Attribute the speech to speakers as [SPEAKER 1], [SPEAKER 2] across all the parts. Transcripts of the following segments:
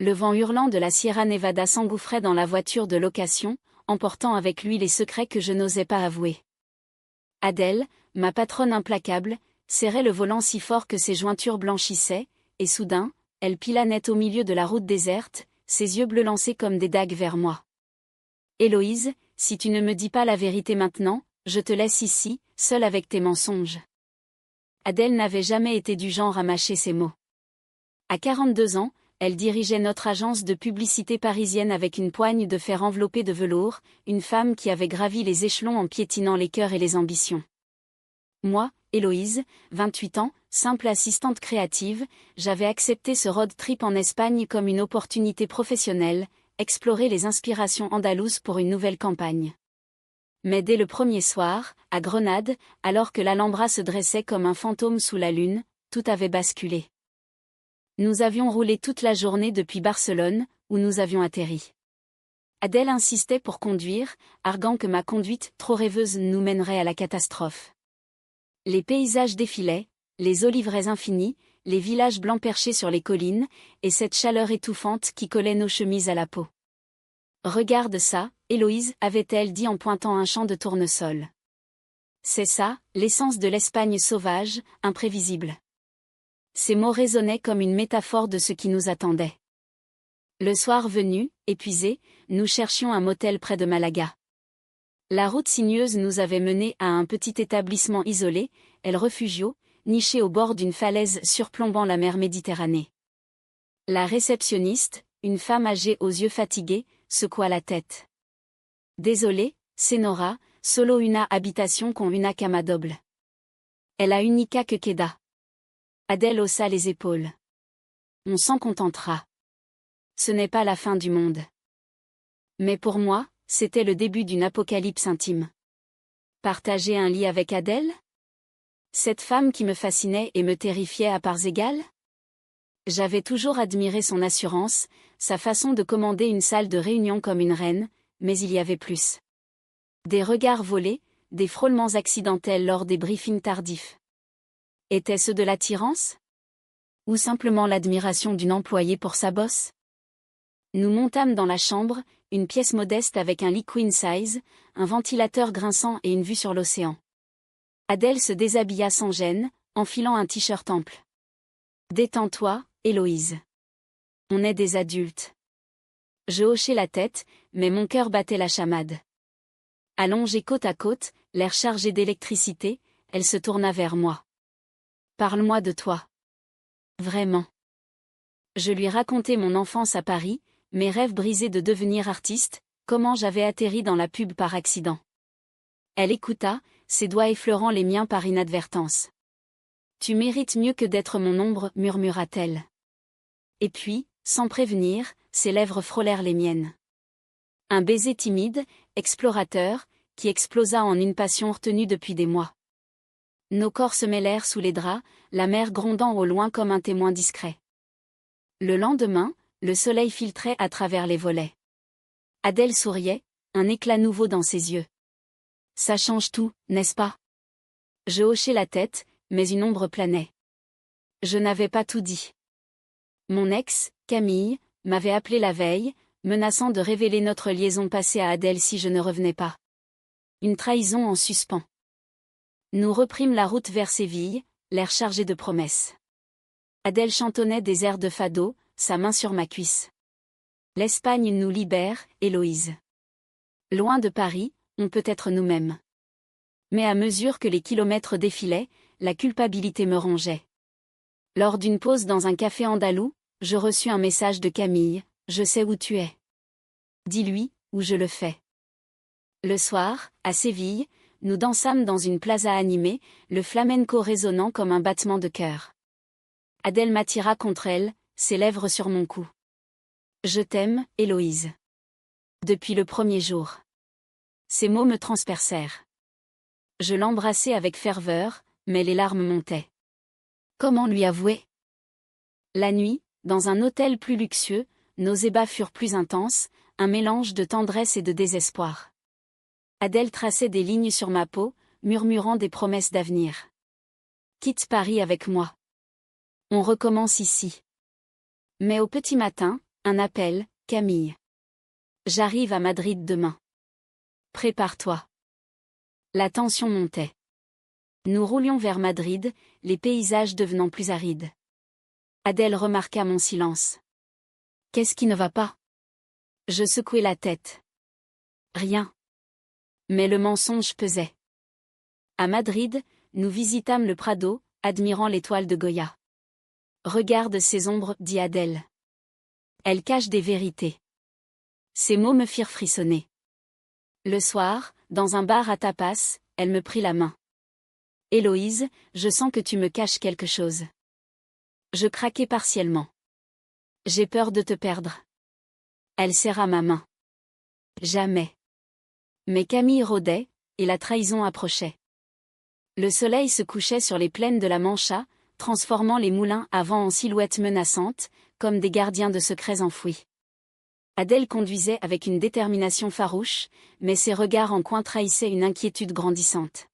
[SPEAKER 1] Le vent hurlant de la Sierra Nevada s'engouffrait dans la voiture de location, emportant avec lui les secrets que je n'osais pas avouer. Adèle, ma patronne implacable, serrait le volant si fort que ses jointures blanchissaient, et soudain, elle pila net au milieu de la route déserte, ses yeux bleus lancés comme des dagues vers moi. « Héloïse, si tu ne me dis pas la vérité maintenant, je te laisse ici, seule avec tes mensonges. » Adèle n'avait jamais été du genre à mâcher ses mots. À 42 ans, elle dirigeait notre agence de publicité parisienne avec une poigne de fer enveloppée de velours, une femme qui avait gravi les échelons en piétinant les cœurs et les ambitions. Moi, Héloïse, 28 ans, simple assistante créative, j'avais accepté ce road trip en Espagne comme une opportunité professionnelle, explorer les inspirations andalouses pour une nouvelle campagne. Mais dès le premier soir, à Grenade, alors que l'Alhambra se dressait comme un fantôme sous la lune, tout avait basculé. Nous avions roulé toute la journée depuis Barcelone, où nous avions atterri. Adèle insistait pour conduire, arguant que ma conduite trop rêveuse nous mènerait à la catastrophe. Les paysages défilaient, les oliveraies infinies, les villages blancs perchés sur les collines, et cette chaleur étouffante qui collait nos chemises à la peau. « Regarde ça, Héloïse, avait-elle dit en pointant un champ de tournesol. C'est ça, l'essence de l'Espagne sauvage, imprévisible. » Ces mots résonnaient comme une métaphore de ce qui nous attendait. Le soir venu, épuisés, nous cherchions un motel près de Malaga. La route sinueuse nous avait menés à un petit établissement isolé, El Refugio, niché au bord d'une falaise surplombant la mer Méditerranée. La réceptionniste, une femme âgée aux yeux fatigués, secoua la tête. « Désolée, c'est Nora, solo una habitation con una cama doble. Elle a unica que queda. » Adèle haussa les épaules. « On s'en contentera. Ce n'est pas la fin du monde. » Mais pour moi, c'était le début d'une apocalypse intime. Partager un lit avec Adèle ? Cette femme qui me fascinait et me terrifiait à parts égales ? J'avais toujours admiré son assurance, sa façon de commander une salle de réunion comme une reine, mais il y avait plus. Des regards volés, des frôlements accidentels lors des briefings tardifs. Était-ce de l'attirance ? Ou simplement l'admiration d'une employée pour sa bosse ? Nous montâmes dans la chambre, une pièce modeste avec un lit queen size, un ventilateur grinçant et une vue sur l'océan. Adèle se déshabilla sans gêne, enfilant un t-shirt ample. « Détends-toi, Héloïse. On est des adultes. » Je hochai la tête, mais mon cœur battait la chamade. Allongée côte à côte, l'air chargé d'électricité, elle se tourna vers moi. « Parle-moi de toi. » Vraiment. Je lui racontai mon enfance à Paris, mes rêves brisés de devenir artiste, comment j'avais atterri dans la pub par accident. Elle écouta, ses doigts effleurant les miens par inadvertance. « Tu mérites mieux que d'être mon ombre, murmura-t-elle. » Et puis, sans prévenir, ses lèvres frôlèrent les miennes. Un baiser timide, explorateur, qui explosa en une passion retenue depuis des mois. Nos corps se mêlèrent sous les draps, la mer grondant au loin comme un témoin discret. Le lendemain, le soleil filtrait à travers les volets. Adèle souriait, un éclat nouveau dans ses yeux. « Ça change tout, n'est-ce pas ?» Je hochai la tête, mais une ombre planait. Je n'avais pas tout dit. Mon ex, Camille, m'avait appelé la veille, menaçant de révéler notre liaison passée à Adèle si je ne revenais pas. Une trahison en suspens. Nous reprîmes la route vers Séville, l'air chargé de promesses. Adèle chantonnait des airs de fado, sa main sur ma cuisse. L'Espagne nous libère, Héloïse. Loin de Paris, on peut être nous-mêmes. Mais à mesure que les kilomètres défilaient, la culpabilité me rongeait. Lors d'une pause dans un café andalou, je reçus un message de Camille, « Je sais où tu es. Dis-lui, ou je le fais. » Le soir, à Séville, nous dansâmes dans une plaza animée, le flamenco résonnant comme un battement de cœur. Adèle m'attira contre elle, ses lèvres sur mon cou. « Je t'aime, Héloïse. » Depuis le premier jour. Ces mots me transpercèrent. Je l'embrassai avec ferveur, mais les larmes montaient. Comment lui avouer ? La nuit, dans un hôtel plus luxueux, nos ébats furent plus intenses, un mélange de tendresse et de désespoir. Adèle traçait des lignes sur ma peau, murmurant des promesses d'avenir. « Quitte Paris avec moi. On recommence ici. » Mais au petit matin, Un appel, Camille. J'arrive à Madrid demain. Prépare-toi. La tension montait. Nous roulions vers Madrid, les paysages devenant plus arides. Adèle remarqua mon silence. Qu'est-ce qui ne va pas? Je secouai la tête. Rien. Mais le mensonge pesait. À Madrid, nous visitâmes le Prado, admirant l'étoile de Goya. Regarde ces ombres, dit Adèle. Elles cachent des vérités. Ces mots me firent frissonner. Le soir, dans un bar à tapas, elle me prit la main. Héloïse, je sens que tu me caches quelque chose. Je craquai partiellement. J'ai peur de te perdre. Elle serra ma main. Jamais. Mais Camille rôdait, et la trahison approchait. Le soleil se couchait sur les plaines de la Mancha, transformant les moulins à vent en silhouettes menaçantes, comme des gardiens de secrets enfouis. Adèle conduisait avec une détermination farouche, mais ses regards en coin trahissaient une inquiétude grandissante.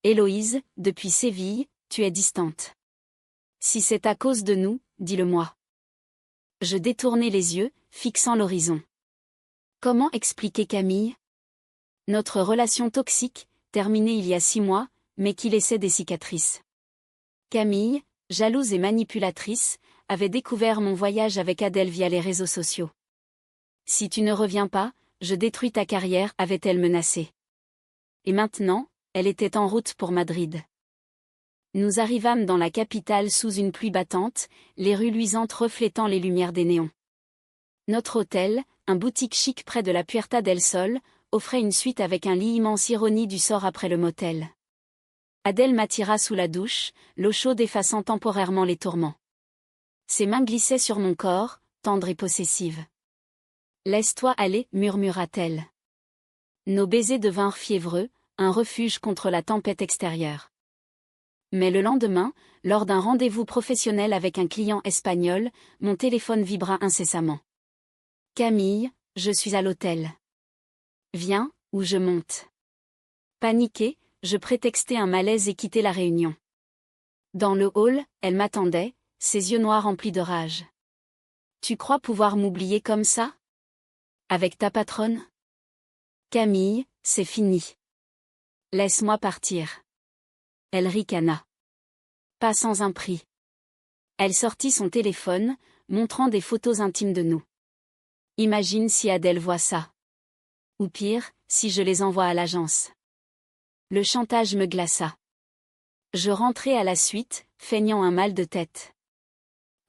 [SPEAKER 1] Héloïse, depuis Séville, tu es distante. Si c'est à cause de nous, dis-le-moi. Je détournai les yeux, fixant l'horizon. Comment expliquer Camille? Notre relation toxique, terminée il y a 6 mois, mais qui laissait des cicatrices. Camille, jalouse et manipulatrice, avait découvert mon voyage avec Adèle via les réseaux sociaux. Si tu ne reviens pas, je détruis ta carrière, avait-elle menacé. Et maintenant, elle était en route pour Madrid. Nous arrivâmes dans la capitale sous une pluie battante, les rues luisantes reflétant les lumières des néons. Notre hôtel, un boutique chic près de la Puerta del Sol, offrait une suite avec un lit immense, ironie du sort après le motel. Adèle m'attira sous la douche, l'eau chaude effaçant temporairement les tourments. Ses mains glissaient sur mon corps, tendres et possessives. « Laisse-toi aller, murmura-t-elle. Nos baisers devinrent fiévreux, un refuge contre la tempête extérieure. Mais le lendemain, lors d'un rendez-vous professionnel avec un client espagnol, mon téléphone vibra incessamment. « Camille, je suis à l'hôtel. Viens, ou je monte. » Paniquée, je prétextai un malaise et quittai la réunion. Dans le hall, elle m'attendait, ses yeux noirs remplis de rage. « Tu crois pouvoir m'oublier comme ça? Avec ta patronne? Camille, c'est fini. Laisse-moi partir. » Elle ricana. Pas sans un prix. Elle sortit son téléphone, montrant des photos intimes de nous. Imagine si Adèle voit ça. Ou pire, si je les envoie à l'agence. Le chantage me glaça. Je rentrai à la suite, feignant un mal de tête.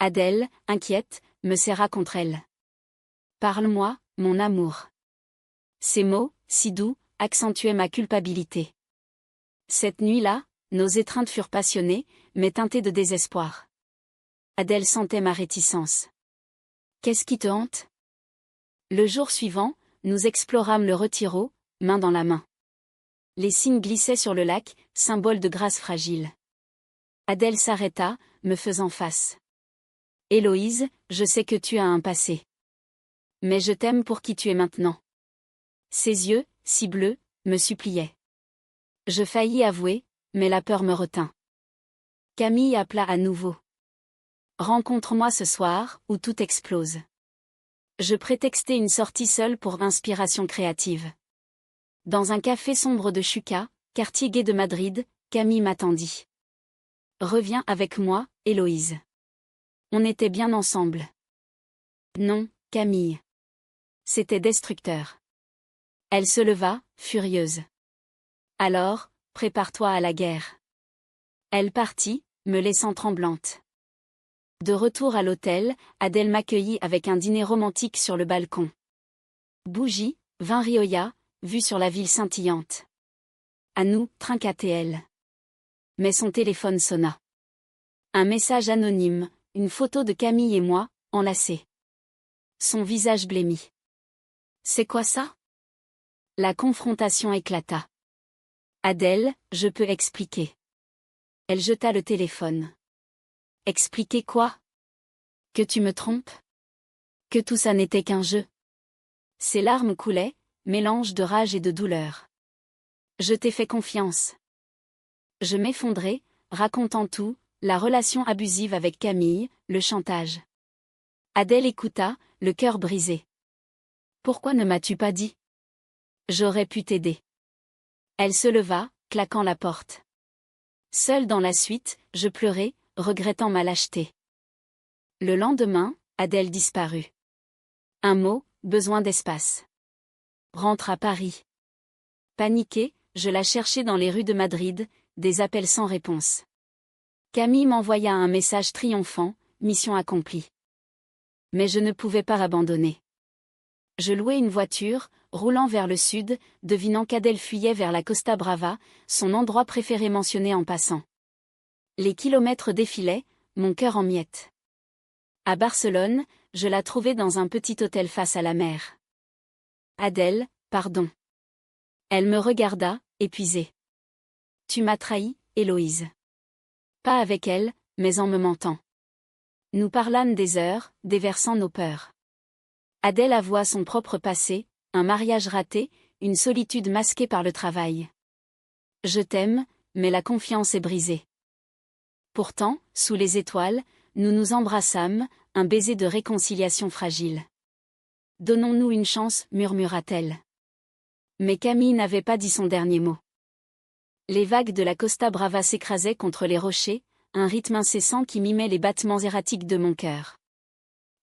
[SPEAKER 1] Adèle, inquiète, me serra contre elle. Parle-moi, mon amour. Ces mots, si doux, accentuaient ma culpabilité. Cette nuit-là, nos étreintes furent passionnées, mais teintées de désespoir. Adèle sentait ma réticence. Qu'est-ce qui te hante? Le jour suivant, nous explorâmes le Retiro, main dans la main. Les cygnes glissaient sur le lac, symbole de grâce fragile. Adèle s'arrêta, me faisant face. Héloïse, je sais que tu as un passé. Mais je t'aime pour qui tu es maintenant. Ses yeux, si bleus, me suppliaient. Je faillis avouer, mais la peur me retint. Camille appela à nouveau. Rencontre-moi ce soir, où tout explose. Je prétextai une sortie seule pour inspiration créative. Dans un café sombre de Chuca, quartier gai de Madrid, Camille m'attendit. Reviens avec moi, Héloïse. On était bien ensemble. Non, Camille. C'était destructeur. Elle se leva, furieuse. Alors, prépare-toi à la guerre. Elle partit, me laissant tremblante. De retour à l'hôtel, Adèle m'accueillit avec un dîner romantique sur le balcon. Bougies, vin Rioja, vue sur la ville scintillante. À nous, trinquait-elle. Mais son téléphone sonna. Un message anonyme, une photo de Camille et moi, enlacés. Son visage blêmi. C'est quoi ça? La confrontation éclata. Adèle, je peux expliquer. Elle jeta le téléphone. Expliquer quoi? Que tu me trompes? Que tout ça n'était qu'un jeu? Ses larmes coulaient, mélange de rage et de douleur. Je t'ai fait confiance. Je m'effondrai, racontant tout, la relation abusive avec Camille, le chantage. Adèle écouta, le cœur brisé. Pourquoi ne m'as-tu pas dit? J'aurais pu t'aider. Elle se leva, claquant la porte. Seule dans la suite, je pleurais, regrettant ma lâcheté. Le lendemain, Adèle disparut. Un mot, besoin d'espace. Rentre à Paris. Paniquée, je la cherchais dans les rues de Madrid, des appels sans réponse. Camille m'envoya un message triomphant, mission accomplie. Mais je ne pouvais pas abandonner. Je louai une voiture, roulant vers le sud, devinant qu'Adèle fuyait vers la Costa Brava, son endroit préféré mentionné en passant. Les kilomètres défilaient, mon cœur en miettes. À Barcelone, je la trouvai dans un petit hôtel face à la mer. Adèle, pardon. Elle me regarda, épuisée. Tu m'as trahi, Héloïse. Pas avec elle, mais en me mentant. Nous parlâmes des heures, déversant nos peurs. Adèle avoua son propre passé, un mariage raté, une solitude masquée par le travail. Je t'aime, mais la confiance est brisée. Pourtant, sous les étoiles, nous nous embrassâmes, un baiser de réconciliation fragile. Donnons-nous une chance, murmura-t-elle. Mais Camille n'avait pas dit son dernier mot. Les vagues de la Costa Brava s'écrasaient contre les rochers, un rythme incessant qui mimait les battements erratiques de mon cœur.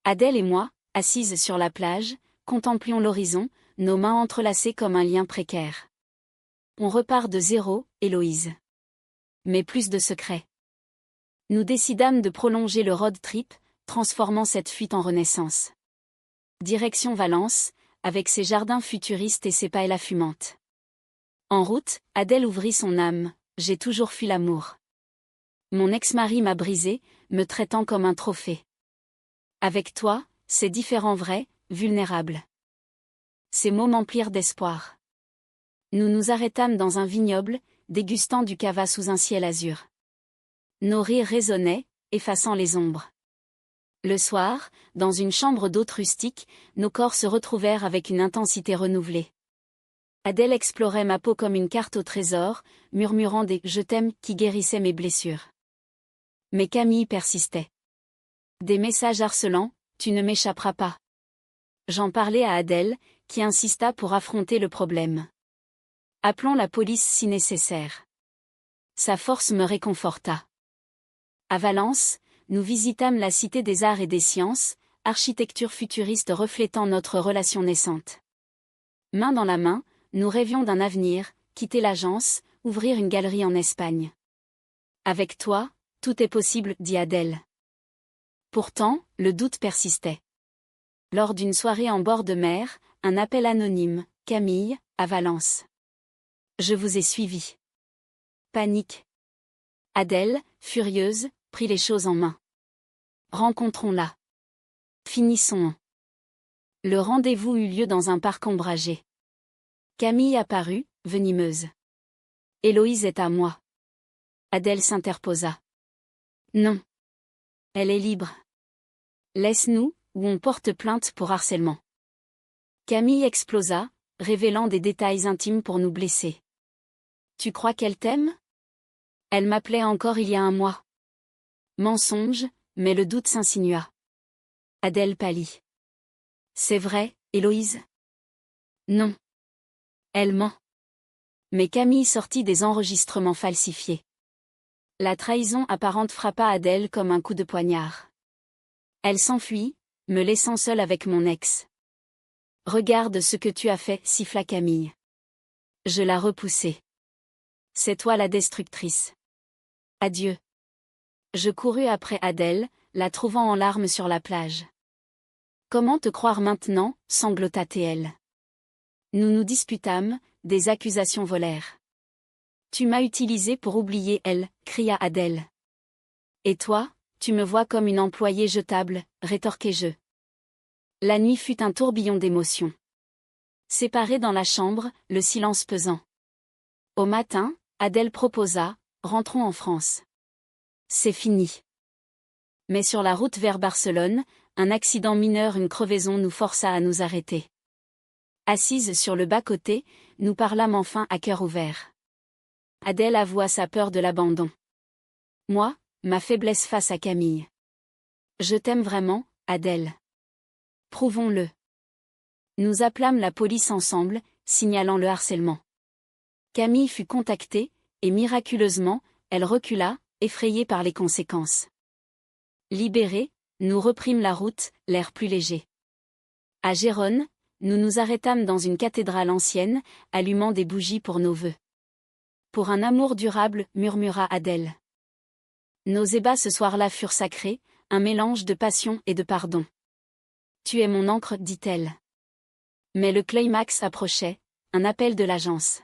[SPEAKER 1] Adèle et moi, assises sur la plage, contemplions l'horizon, nos mains entrelacées comme un lien précaire. On repart de zéro, Héloïse. Mais plus de secrets. Nous décidâmes de prolonger le road trip, transformant cette fuite en renaissance. Direction Valence, avec ses jardins futuristes et ses paellas fumantes. En route, Adèle ouvrit son âme, j'ai toujours fui l'amour. Mon ex-mari m'a brisé, me traitant comme un trophée. Avec toi, c'est différent, vrai, vulnérable. Ces mots m'emplirent d'espoir. Nous nous arrêtâmes dans un vignoble, dégustant du cava sous un ciel azur. Nos rires résonnaient, effaçant les ombres. Le soir, dans une chambre d'hôte rustique, nos corps se retrouvèrent avec une intensité renouvelée. Adèle explorait ma peau comme une carte au trésor, murmurant des « je t'aime » qui guérissaient mes blessures. Mais Camille persistait. Des messages harcelants, tu ne m'échapperas pas. J'en parlais à Adèle, qui insista pour affronter le problème. Appelons la police si nécessaire. Sa force me réconforta. À Valence, nous visitâmes la Cité des Arts et des Sciences, architecture futuriste reflétant notre relation naissante. Main dans la main, nous rêvions d'un avenir, quitter l'agence, ouvrir une galerie en Espagne. Avec toi, tout est possible, dit Adèle. Pourtant, le doute persistait. Lors d'une soirée en bord de mer, un appel anonyme, Camille, à Valence. Je vous ai suivi. Panique. Adèle, furieuse, prit les choses en main. Rencontrons-la. Finissons. Le rendez-vous eut lieu dans un parc ombragé. Camille apparut, venimeuse. Héloïse est à moi. Adèle s'interposa. Non. Elle est libre. Laisse-nous, ou on porte plainte pour harcèlement. Camille explosa, révélant des détails intimes pour nous blesser. Tu crois qu'elle t'aime? Elle m'appelait encore il y a un mois. Mensonge, mais le doute s'insinua. Adèle pâlit. C'est vrai, Héloïse? Non. Elle ment. Mais Camille sortit des enregistrements falsifiés. La trahison apparente frappa Adèle comme un coup de poignard. Elle s'enfuit, me laissant seule avec mon ex. Regarde ce que tu as fait, siffla Camille. Je la repoussai. C'est toi la destructrice. Adieu. Je courus après Adèle, la trouvant en larmes sur la plage. Comment te croire maintenant, sanglota-t-elle. Nous nous disputâmes, des accusations volèrent. Tu m'as utilisé pour oublier elle, cria Adèle. Et toi, tu me vois comme une employée jetable, rétorquai-je. La nuit fut un tourbillon d'émotions. Séparés dans la chambre, le silence pesant. Au matin, Adèle proposa, rentrons en France. C'est fini. Mais sur la route vers Barcelone, un accident mineur, une crevaison nous força à nous arrêter. Assises sur le bas-côté, nous parlâmes enfin à cœur ouvert. Adèle avoua sa peur de l'abandon. Moi, ma faiblesse face à Camille. Je t'aime vraiment, Adèle. Prouvons-le. Nous appelâmes la police ensemble, signalant le harcèlement. Camille fut contactée, et miraculeusement, elle recula, effrayée par les conséquences. Libérés, nous reprîmes la route, l'air plus léger. À Gérone, nous nous arrêtâmes dans une cathédrale ancienne, allumant des bougies pour nos vœux. Pour un amour durable, murmura Adèle. Nos ébats ce soir-là furent sacrés, un mélange de passion et de pardon. Tu es mon encre, dit-elle. Mais le climax approchait, un appel de l'agence.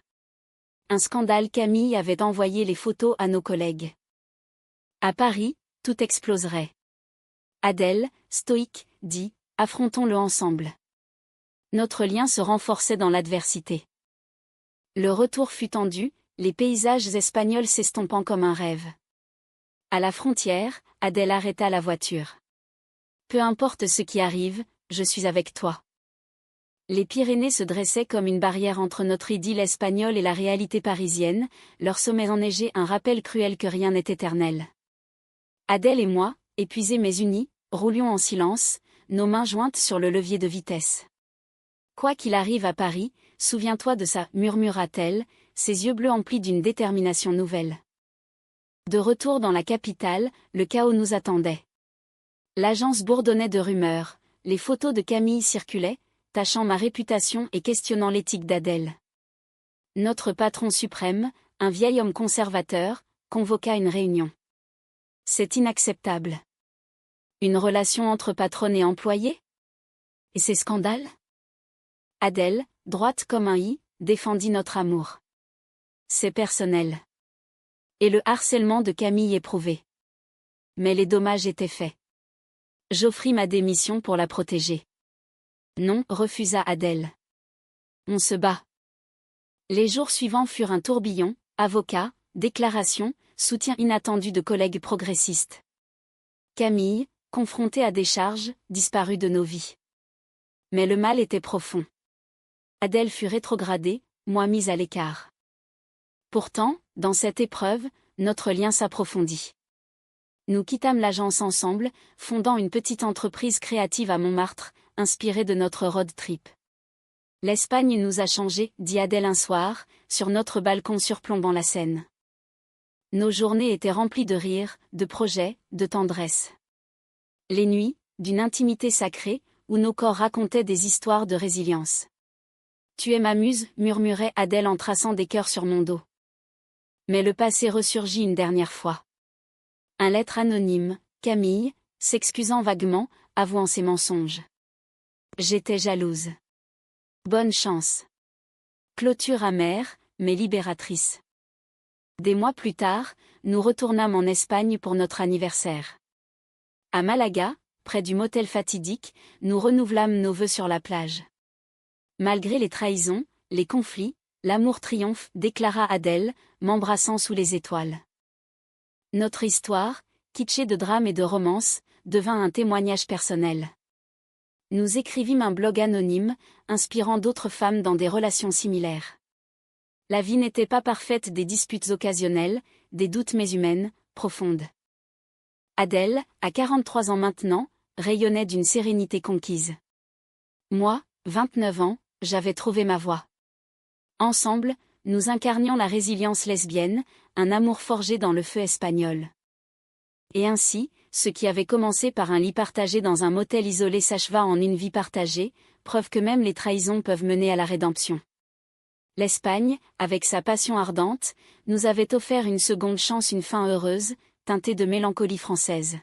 [SPEAKER 1] Un scandale. Camille avait envoyé les photos à nos collègues. À Paris, tout exploserait. Adèle, stoïque, dit, affrontons-le ensemble. Notre lien se renforçait dans l'adversité. Le retour fut tendu, les paysages espagnols s'estompant comme un rêve. À la frontière, Adèle arrêta la voiture. Peu importe ce qui arrive, je suis avec toi. Les Pyrénées se dressaient comme une barrière entre notre idylle espagnole et la réalité parisienne, leur sommet enneigé un rappel cruel que rien n'est éternel. Adèle et moi, épuisés mais unis, roulions en silence, nos mains jointes sur le levier de vitesse. Quoi qu'il arrive à Paris, souviens-toi de ça, murmura-t-elle, ses yeux bleus emplis d'une détermination nouvelle. De retour dans la capitale, le chaos nous attendait. L'agence bourdonnait de rumeurs, les photos de Camille circulaient, tachant ma réputation et questionnant l'éthique d'Adèle. Notre patron suprême, un vieil homme conservateur, convoqua une réunion. C'est inacceptable. Une relation entre patronne et employé? Et ces scandales? Adèle, droite comme un i, défendit notre amour. C'est personnel. Et le harcèlement de Camille éprouvé. Mais les dommages étaient faits. J'offris ma démission pour la protéger. Non, refusa Adèle. On se bat. Les jours suivants furent un tourbillon, avocats, déclarations, soutien inattendu de collègues progressistes. Camille, confrontée à des charges, disparut de nos vies. Mais le mal était profond. Adèle fut rétrogradée, moi mise à l'écart. Pourtant, dans cette épreuve, notre lien s'approfondit. Nous quittâmes l'agence ensemble, fondant une petite entreprise créative à Montmartre, inspirée de notre road trip. L'Espagne nous a changés, dit Adèle un soir, sur notre balcon surplombant la Seine. Nos journées étaient remplies de rires, de projets, de tendresse. Les nuits, d'une intimité sacrée, où nos corps racontaient des histoires de résilience. Tu es ma muse, murmurait Adèle en traçant des cœurs sur mon dos. Mais le passé ressurgit une dernière fois. Un lettre anonyme, Camille, s'excusant vaguement, avouant ses mensonges. J'étais jalouse. Bonne chance. Clôture amère, mais libératrice. Des mois plus tard, nous retournâmes en Espagne pour notre anniversaire. À Malaga, près du motel fatidique, nous renouvelâmes nos vœux sur la plage. Malgré les trahisons, les conflits, l'amour triomphe, déclara Adèle, m'embrassant sous les étoiles. Notre histoire, kitschée de drame et de romance, devint un témoignage personnel. Nous écrivîmes un blog anonyme, inspirant d'autres femmes dans des relations similaires. La vie n'était pas parfaite, des disputes occasionnelles, des doutes mais humaines, profondes. Adèle, à 43 ans maintenant, rayonnait d'une sérénité conquise. Moi, 29 ans, j'avais trouvé ma voie. Ensemble, nous incarnions la résilience lesbienne, un amour forgé dans le feu espagnol. Et ainsi, ce qui avait commencé par un lit partagé dans un motel isolé s'acheva en une vie partagée, preuve que même les trahisons peuvent mener à la rédemption. L'Espagne, avec sa passion ardente, nous avait offert une seconde chance, une fin heureuse, teintée de mélancolie française.